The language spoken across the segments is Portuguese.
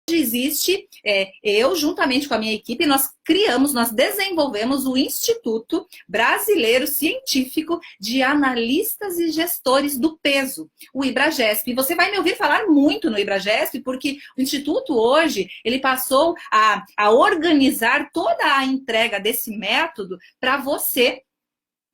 existe, eu juntamente com a minha equipe, nós desenvolvemos o Instituto Brasileiro Científico de Analistas e Gestores do Peso, o IBRAGESP. E você vai me ouvir falar muito no IBRAGESP, porque o Instituto hoje, ele passou a organizar toda a entrega desse método para você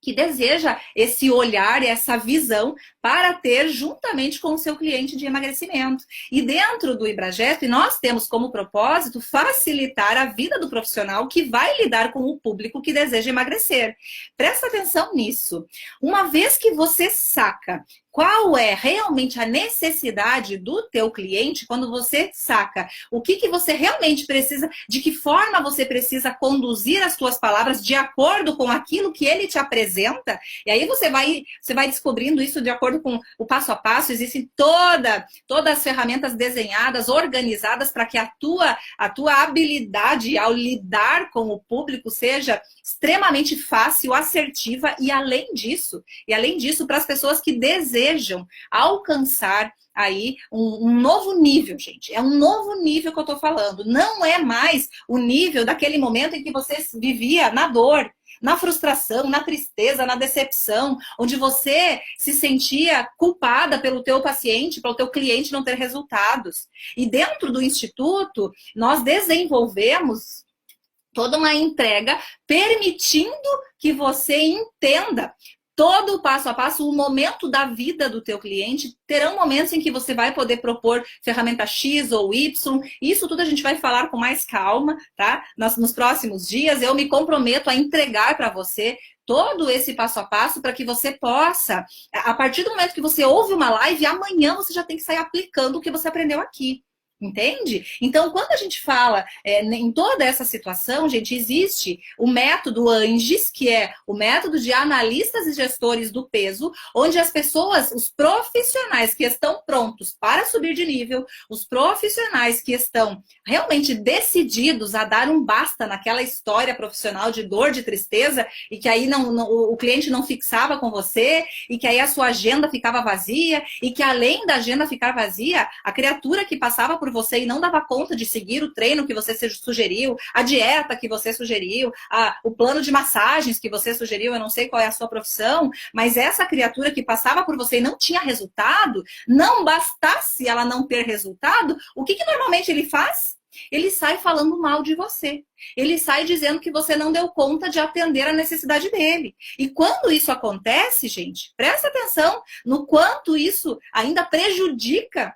que deseja esse olhar, essa visão para ter juntamente com o seu cliente de emagrecimento. E dentro do IBRAGESP, nós temos como propósito facilitar a vida do profissional que vai lidar com o público que deseja emagrecer. Presta atenção nisso. Uma vez que você saca qual é realmente a necessidade do teu cliente, quando você saca o que você realmente precisa, de que forma você precisa conduzir as suas palavras de acordo com aquilo que ele te apresenta, e aí você vai descobrindo isso de acordo com o passo a passo. Existem todas as ferramentas desenhadas, organizadas para que a tua habilidade ao lidar com o público seja extremamente fácil, assertiva e além disso, para as pessoas que desejam alcançar aí um novo nível, gente. É um novo nível que eu tô falando. Não é mais o nível daquele momento em que você vivia na dor, na frustração, na tristeza, na decepção, onde você se sentia culpada pelo teu paciente, pelo teu cliente não ter resultados. E dentro do Instituto, nós desenvolvemos toda uma entrega permitindo que você entenda todo o passo a passo, o momento da vida do teu cliente. Terão momentos em que você vai poder propor ferramenta X ou Y. Isso tudo a gente vai falar com mais calma, tá? Nos próximos dias eu me comprometo a entregar para você todo esse passo a passo para que você possa, a partir do momento que você ouve uma live, amanhã você já tem que sair aplicando o que você aprendeu aqui. Entende? Então, quando a gente fala em toda essa situação, gente, existe o método ANGES, que é o método de analistas e gestores do peso, onde as pessoas, os profissionais que estão prontos para subir de nível, os profissionais que estão realmente decididos a dar um basta naquela história profissional de dor, de tristeza, e que aí o cliente não fixava com você, e que aí a sua agenda ficava vazia, e que além da agenda ficar vazia, a criatura que passava por você e não dava conta de seguir o treino que você sugeriu, a dieta que você sugeriu, o plano de massagens que você sugeriu, eu não sei qual é a sua profissão, mas essa criatura que passava por você e não tinha resultado, não bastasse ela não ter resultado, o que normalmente ele faz? Ele sai falando mal de você. Ele sai dizendo que você não deu conta de atender a necessidade dele. E quando isso acontece, gente, presta atenção no quanto isso ainda prejudica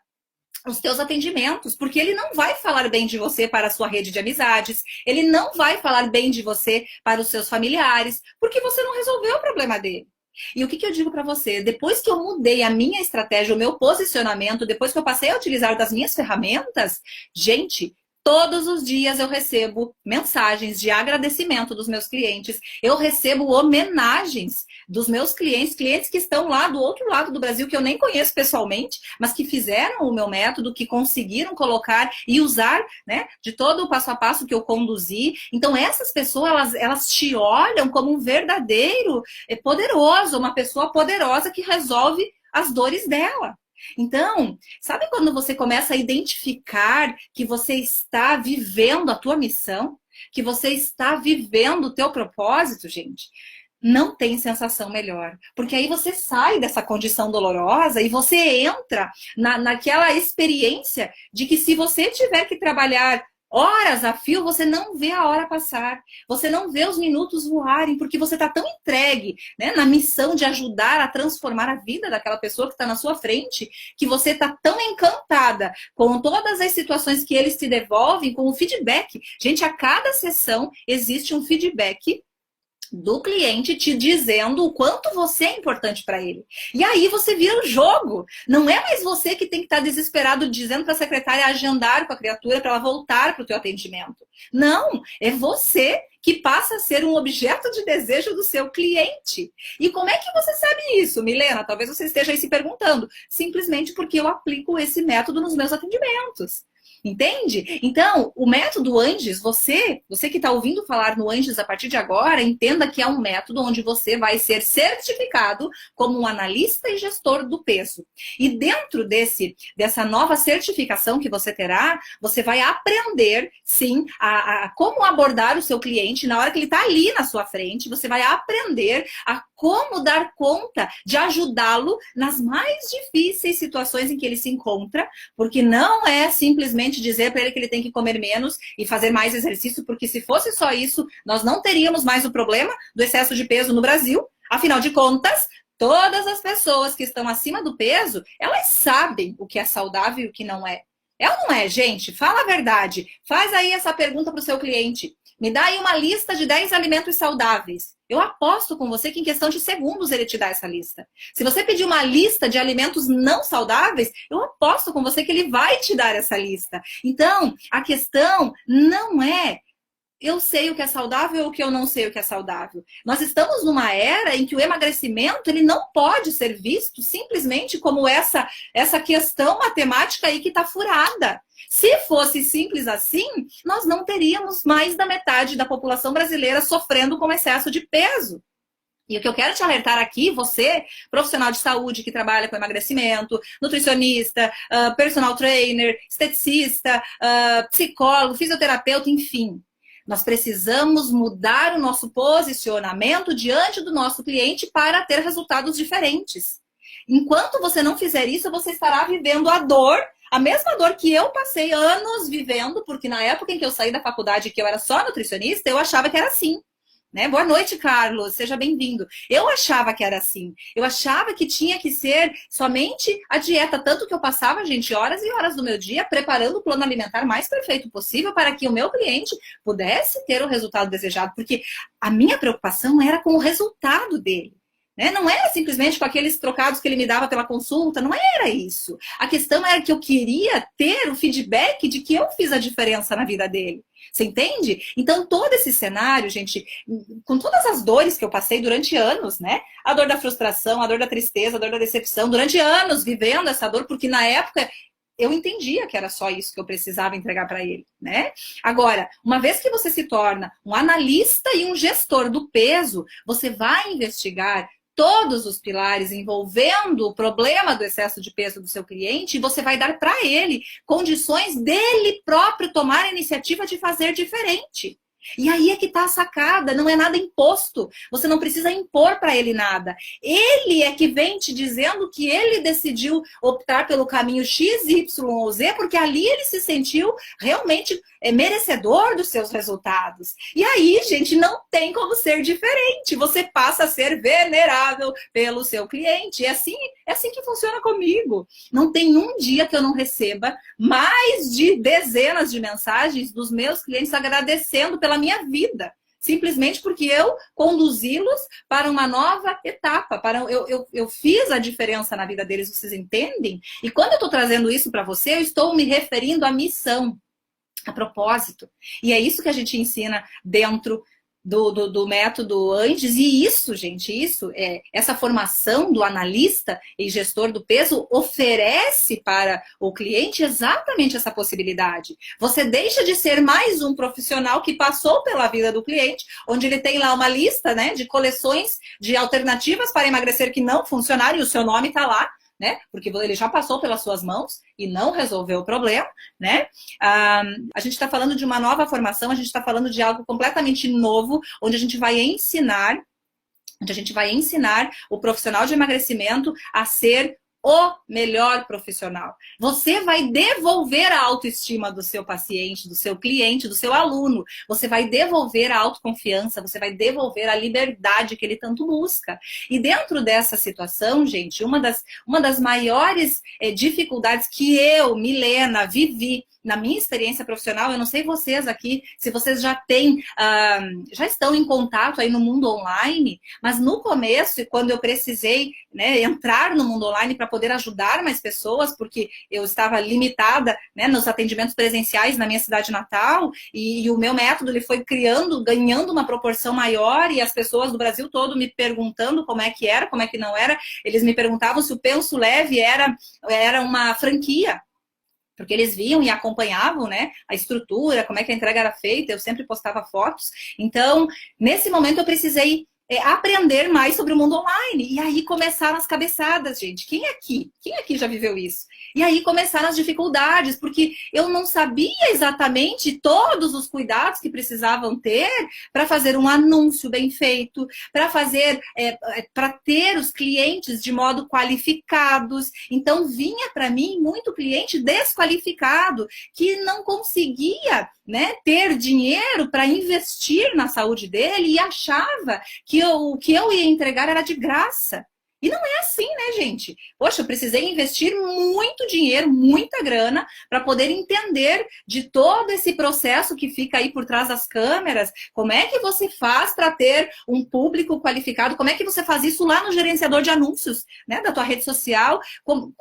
os teus atendimentos, porque ele não vai falar bem de você para a sua rede de amizades, ele não vai falar bem de você para os seus familiares, porque você não resolveu o problema dele. E o que eu digo para você? Depois que eu mudei a minha estratégia, o meu posicionamento, depois que eu passei a utilizar das minhas ferramentas, gente, todos os dias eu recebo mensagens de agradecimento dos meus clientes, eu recebo homenagens dos meus clientes que estão lá do outro lado do Brasil, que eu nem conheço pessoalmente, mas que fizeram o meu método, que conseguiram colocar e usar, né, de todo o passo a passo que eu conduzi. Então essas pessoas, elas te olham como um verdadeiro poderoso, uma pessoa poderosa que resolve as dores dela. Então, sabe quando você começa a identificar que você está vivendo a tua missão? Que você está vivendo o teu propósito, gente? Não tem sensação melhor. Porque aí você sai dessa condição dolorosa e você entra naquela experiência de que se você tiver que trabalhar horas a fio, você não vê a hora passar. Você não vê os minutos voarem, porque você está tão entregue, né, na missão de ajudar a transformar a vida daquela pessoa que está na sua frente, que você está tão encantada com todas as situações que eles te devolvem, com o feedback. Gente, a cada sessão existe um feedback do cliente te dizendo o quanto você é importante para ele. E aí você vira o jogo. Não é mais você que tem que estar desesperado dizendo para a secretária agendar com a criatura para ela voltar para o teu atendimento. Não, é você que passa a ser um objeto de desejo do seu cliente. E como é que você sabe isso, Milena? Talvez você esteja aí se perguntando. Simplesmente porque eu aplico esse método nos meus atendimentos. Entende? Então, o método Andes, você que está ouvindo falar no Andes a partir de agora, entenda que é um método onde você vai ser certificado como um analista e gestor do peso. E dentro dessa nova certificação que você terá, você vai aprender, sim, a como abordar o seu cliente na hora que ele está ali na sua frente. Você vai aprender a como dar conta de ajudá-lo nas mais difíceis situações em que ele se encontra, porque não é simplesmente dizer para ele que ele tem que comer menos e fazer mais exercício, porque se fosse só isso, nós não teríamos mais o problema do excesso de peso no Brasil. Afinal de contas, todas as pessoas que estão acima do peso, elas sabem o que é saudável e o que não é. É ou não é, gente? Fala a verdade. Faz aí essa pergunta para o seu cliente. Me dá aí uma lista de 10 alimentos saudáveis. Eu aposto com você que em questão de segundos ele te dá essa lista. Se você pedir uma lista de alimentos não saudáveis, eu aposto com você que ele vai te dar essa lista. Então, a questão não é eu sei o que é saudável ou que eu não sei o que é saudável. Nós estamos numa era em que o emagrecimento ele não pode ser visto simplesmente como essa questão matemática aí que está furada. Se fosse simples assim, nós não teríamos mais da metade da população brasileira sofrendo com excesso de peso. E o que eu quero te alertar aqui, você, profissional de saúde que trabalha com emagrecimento, nutricionista, personal trainer, esteticista, psicólogo, fisioterapeuta, enfim. Nós precisamos mudar o nosso posicionamento diante do nosso cliente para ter resultados diferentes. Enquanto você não fizer isso, você estará vivendo a mesma dor que eu passei anos vivendo, porque na época em que eu saí da faculdade, que eu era só nutricionista, eu achava que era assim. Né? Boa noite, Carlos, seja bem-vindo. Eu achava que era assim. Eu achava que tinha que ser somente a dieta, tanto que eu passava, gente, horas e horas do meu dia preparando o plano alimentar mais perfeito possível para que o meu cliente pudesse ter o resultado desejado, porque a minha preocupação era com o resultado dele. Né? Não era simplesmente com aqueles trocados que ele me dava pela consulta, não era isso. A questão era que eu queria ter o feedback de que eu fiz a diferença na vida dele. Você entende? Então, todo esse cenário, gente, com todas as dores que eu passei durante anos, né? A dor da frustração, a dor da tristeza, a dor da decepção, durante anos vivendo essa dor, porque na época eu entendia que era só isso que eu precisava entregar para ele, né? Agora, uma vez que você se torna um analista e um gestor do peso, você vai investigar todos os pilares envolvendo o problema do excesso de peso do seu cliente e você vai dar para ele condições dele próprio tomar a iniciativa de fazer diferente. E aí é que tá a sacada, não é nada imposto. Você não precisa impor para ele nada. Ele é que vem te dizendo que ele decidiu optar pelo caminho X, Y ou Z, porque ali ele se sentiu realmente merecedor dos seus resultados. E aí, gente, não tem como ser diferente. Você passa a ser venerável pelo seu cliente. É assim que funciona comigo. Não tem um dia que eu não receba mais de dezenas de mensagens dos meus clientes agradecendo pela minha vida. Simplesmente porque eu conduzi-los para uma nova etapa. Eu fiz a diferença na vida deles, vocês entendem? E quando eu estou trazendo isso para você, eu estou me referindo à missão, a propósito. E é isso que a gente ensina dentro do método Andes. E isso, gente, essa formação do analista e gestor do peso oferece para o cliente exatamente essa possibilidade. Você deixa de ser mais um profissional que passou pela vida do cliente, onde ele tem lá uma lista, né, de coleções de alternativas para emagrecer que não funcionaram e o seu nome está lá, né? Porque ele já passou pelas suas mãos e não resolveu o problema, né? A gente está falando de uma nova formação, a gente está falando de algo completamente novo, onde a gente vai ensinar o profissional de emagrecimento a ser o melhor profissional. Você vai devolver a autoestima do seu paciente, do seu cliente, do seu aluno. Você vai devolver a autoconfiança, você vai devolver a liberdade que ele tanto busca. E dentro dessa situação, gente, uma das maiores dificuldades que eu, Milena, vivi na minha experiência profissional, eu não sei vocês aqui, se vocês já estão em contato aí no mundo online, mas no começo, quando eu precisei, né, entrar no mundo online para poder ajudar mais pessoas, porque eu estava limitada, né, nos atendimentos presenciais na minha cidade natal, e o meu método ele foi ganhando uma proporção maior, e as pessoas do Brasil todo me perguntando como é que era, como é que não era. Eles me perguntavam se o Penso Leve era uma franquia. porque eles viam e acompanhavam, né, a estrutura, como é que a entrega era feita, eu sempre postava fotos. Então, nesse momento eu precisei aprender mais sobre o mundo online. E aí começaram as cabeçadas, gente. Quem aqui já viveu isso? E aí começaram as dificuldades, porque eu não sabia exatamente todos os cuidados que precisavam ter para fazer um anúncio bem feito, para fazer, para ter os clientes de modo qualificados. Então vinha para mim muito cliente desqualificado que não conseguia, né, ter dinheiro para investir na saúde dele e achava que o que eu ia entregar era de graça. E não é assim, né, gente? Poxa, eu precisei investir muito dinheiro, muita grana, para poder entender de todo esse processo que fica aí por trás das câmeras. Como é que você faz para ter um público qualificado? Como é que você faz isso lá no gerenciador de anúncios, né, da tua rede social?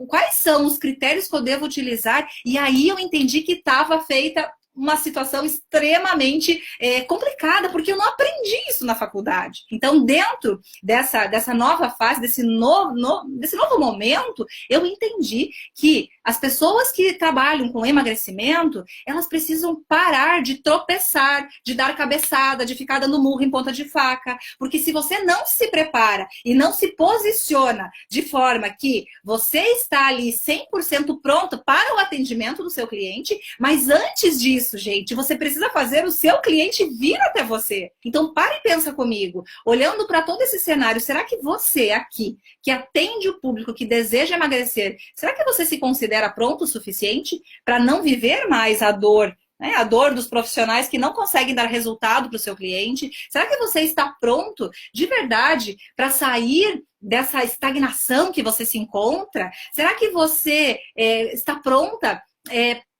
Quais são os critérios que eu devo utilizar? E aí eu entendi que estava feita uma situação extremamente complicada, porque eu não aprendi isso na faculdade. Então, dentro dessa nova fase, desse novo momento, eu entendi que as pessoas que trabalham com emagrecimento, elas precisam parar de tropeçar, de dar cabeçada, de ficar dando murro em ponta de faca, porque se você não se prepara e não se posiciona de forma que você está ali 100% pronto para o atendimento do seu cliente, mas antes disso, gente, você precisa fazer o seu cliente vir até você. Então, para e pensa comigo. Olhando para todo esse cenário, será que você aqui, que atende o público, que deseja emagrecer, será que você se considera pronto o suficiente para não viver mais a dor, né? A dor dos profissionais que não conseguem dar resultado para o seu cliente? Será que você está pronto, de verdade, para sair dessa estagnação que você se encontra? Será que você está pronta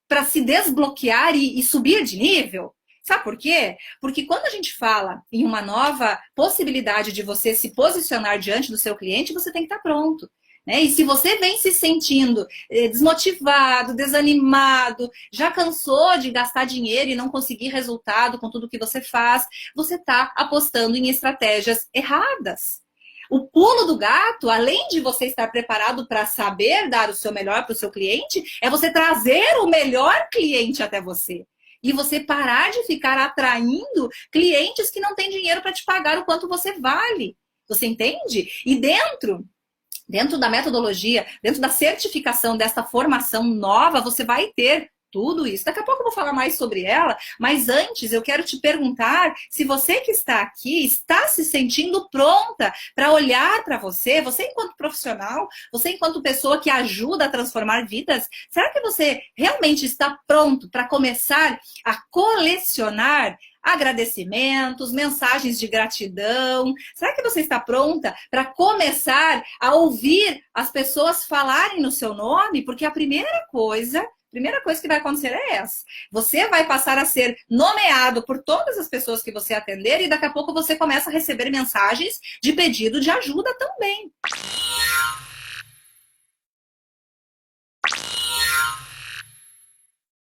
para se desbloquear e subir de nível? Sabe por quê? Porque quando a gente fala em uma nova possibilidade de você se posicionar diante do seu cliente, você tem que estar pronto, né? E se você vem se sentindo desmotivado, desanimado, já cansou de gastar dinheiro e não conseguir resultado com tudo que você faz, você está apostando em estratégias erradas. O pulo do gato, além de você estar preparado para saber dar o seu melhor para o seu cliente, é você trazer o melhor cliente até você. E você parar de ficar atraindo clientes que não têm dinheiro para te pagar o quanto você vale. Você entende? E dentro da metodologia, dentro da certificação desta formação nova, você vai ter tudo isso. Daqui a pouco eu vou falar mais sobre ela, mas antes eu quero te perguntar se você que está aqui está se sentindo pronta para olhar para você enquanto profissional, você enquanto pessoa que ajuda a transformar vidas. Será que você realmente está pronto para começar a colecionar agradecimentos, mensagens de gratidão? Será que você está pronta para começar a ouvir as pessoas falarem no seu nome? Porque a primeira coisa que vai acontecer é essa. Você vai passar a ser nomeado por todas as pessoas que você atender e daqui a pouco você começa a receber mensagens de pedido de ajuda também.